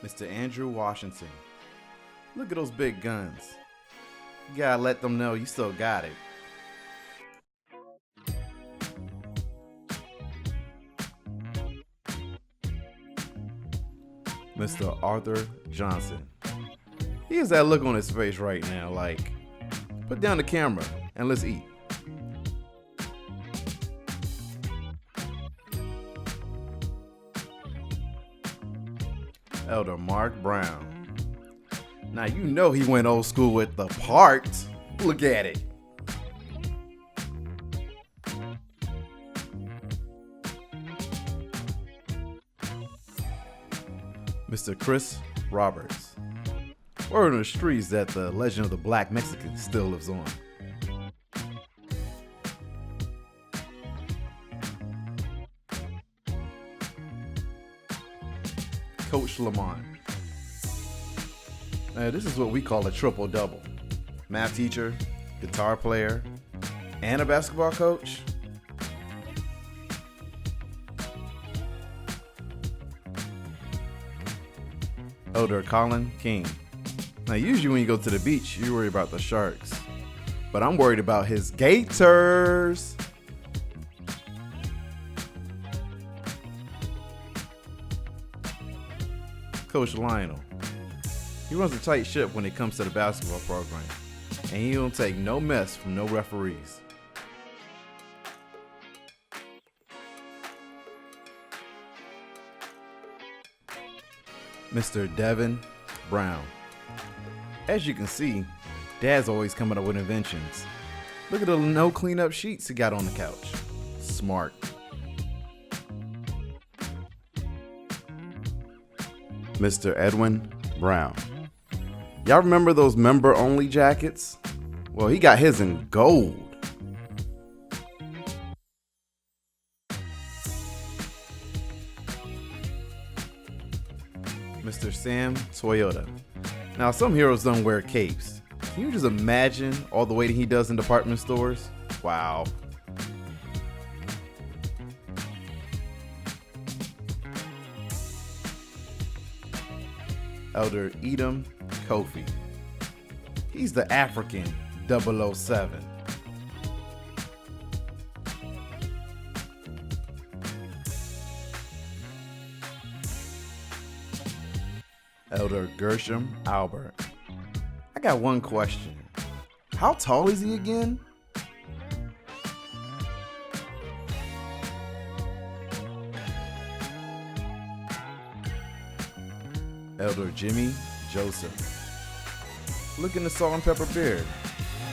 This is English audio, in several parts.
Mr. Andrew Washington. Look at those big guns. You gotta let them know you still got it. Mr. Arthur Johnson. He has that look on his face right now, like, put down the camera and let's eat. Elder Mark Brown. Now you know he went old school with the parts. Look at it. Mr. Chris Roberts. Word on the streets that the legend of the Black Mexican still lives on. Coach Lamont. Now, this is what we call a triple-double. Math teacher, guitar player, and a basketball coach. Elder Colin King. Now, usually when you go to the beach, you worry about the sharks. But I'm worried about his gators. Coach Lionel. He runs a tight ship when it comes to the basketball program, and he don't take no mess from no referees. Mr. Devin Brown. As you can see, Dad's always coming up with inventions. Look at the no cleanup sheets he got on the couch. Smart. Mr. Edwin Brown. Y'all remember those member-only jackets? Well, he got his in gold. Mr. Sam Toyota. Now, some heroes don't wear capes. Can you just imagine all the waiting he does in department stores? Wow. Elder Edom Kofi. He's the African 007. Elder Gershom Albert. I got one question. How tall is he again? Elder Jimmy Joseph. Look in the salt and pepper beard.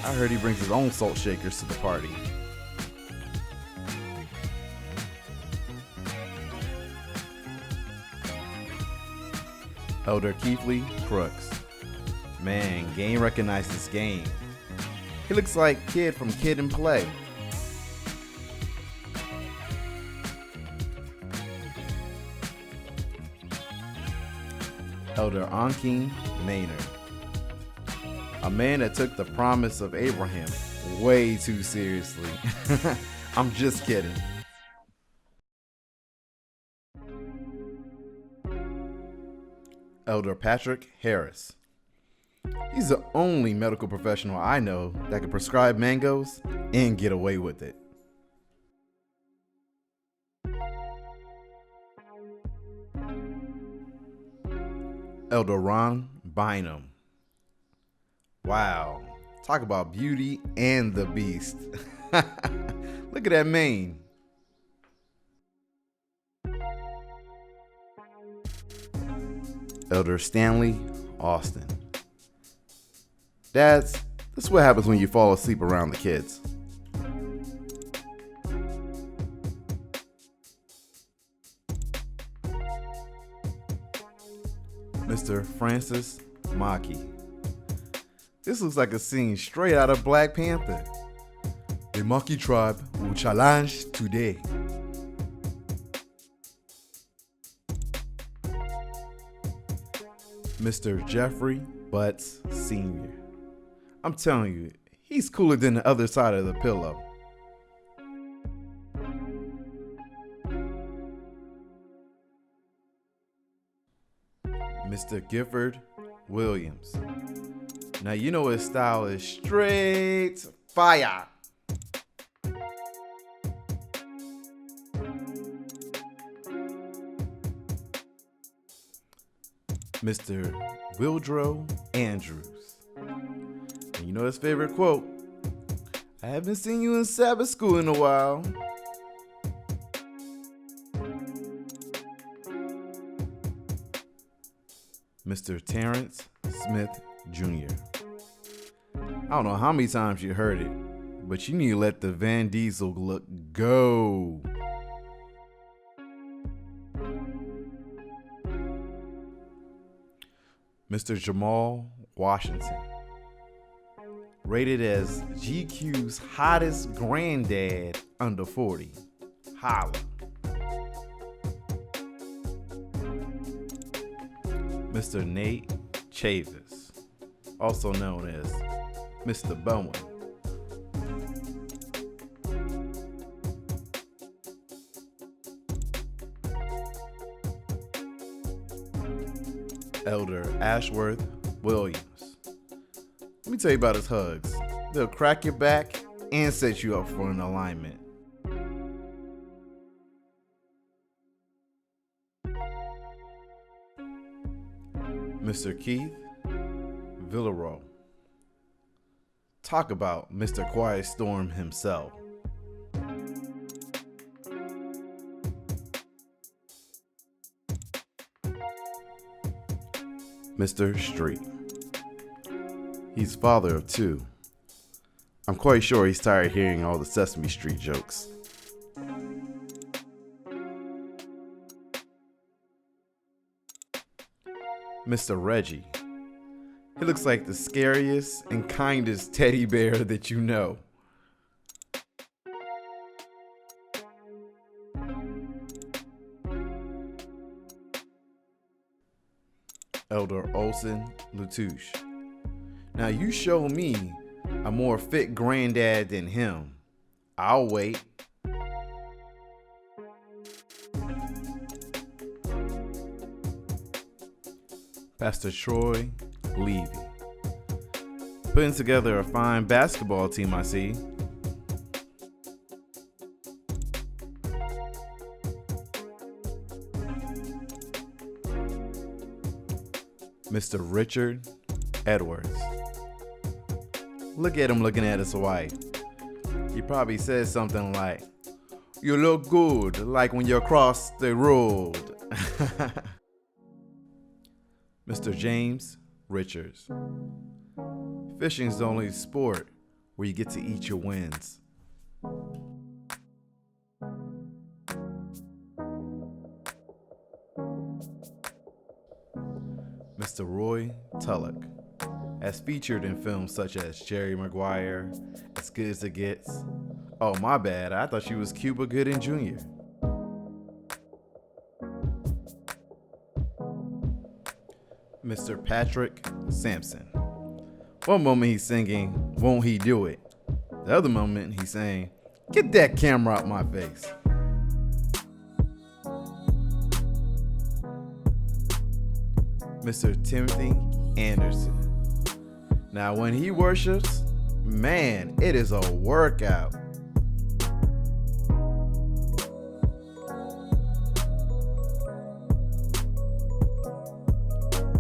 I heard he brings his own salt shakers to the party. Elder Keithley Crooks. Man, game recognized this game. He looks like Kid from Kid and Play. Elder Ankin Maynard. A man that took the promise of Abraham way too seriously. I'm just kidding. Elder Patrick Harris. He's the only medical professional I know that can prescribe mangoes and get away with it. Elder Ron Bynum. Wow, talk about beauty and the beast. Look at that mane. Elder Stanley Austin. Dads, this is what happens when you fall asleep around the kids. Mr. Francis Maki. This looks like a scene straight out of Black Panther. The Maki tribe will challenge today. Mr. Jeffrey Butts Sr. I'm telling you, he's cooler than the other side of the pillow. Mr. Gifford Williams. Now you know his style is straight fire. Mr. Wildrow Andrews. And you know his favorite quote? I haven't seen you in Sabbath school in a while. Mr. Terrence Smith Jr. I don't know how many times you heard it, but you need to let the Van Diesel look go. Mr. Jamal Washington. Rated as GQ's hottest granddad under 40. Holla. Mr. Nate Chavis, also known as Mr. Bowen. Elder Ashworth Williams. Let me tell you about his hugs. They'll crack your back and set you up for an alignment. Mr. Keith Villareau. Talk about Mr. Quiet Storm himself. Mr. Street. He's father of two. I'm quite sure he's tired of hearing all the Sesame Street jokes. Mr. Reggie. He looks like the scariest and kindest teddy bear that you know. Elder Olson Latouche. Now you show me a more fit granddad than him. I'll wait. Pastor Troy Levy. Putting together a fine basketball team, I see. Mr. Richard Edwards. Look at him looking at his wife. He probably says something like, "You look good, like when you cross the road." Mr. James Richards. Fishing's the only sport where you get to eat your wins. Mr. Roy Tulloch, as featured in films such as Jerry Maguire, As Good as It Gets. Oh, my bad, I thought she was Cuba Gooding Jr. Mr. Patrick Sampson. One moment he's singing, "Won't He Do It?" The other moment he's saying, "Get that camera out my face." Mr. Timothy Anderson. Now when he worships, man, it is a workout.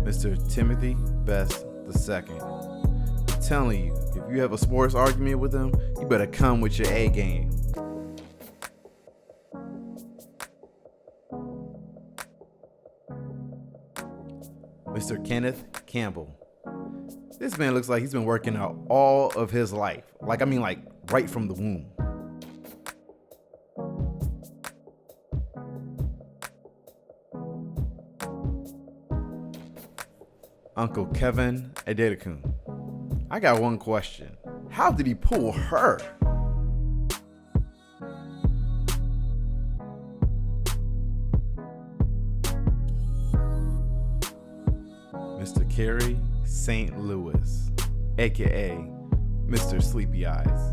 Mr. Timothy Best II. I'm telling you, if you have a sports argument with him, you better come with your A game. Mr. Kenneth Campbell. This man looks like he's been working out all of his life. Like right from the womb. Uncle Kevin Adedekun. I got one question. How did he pull her? Mr. Kerry St. Louis, aka Mr. Sleepy Eyes.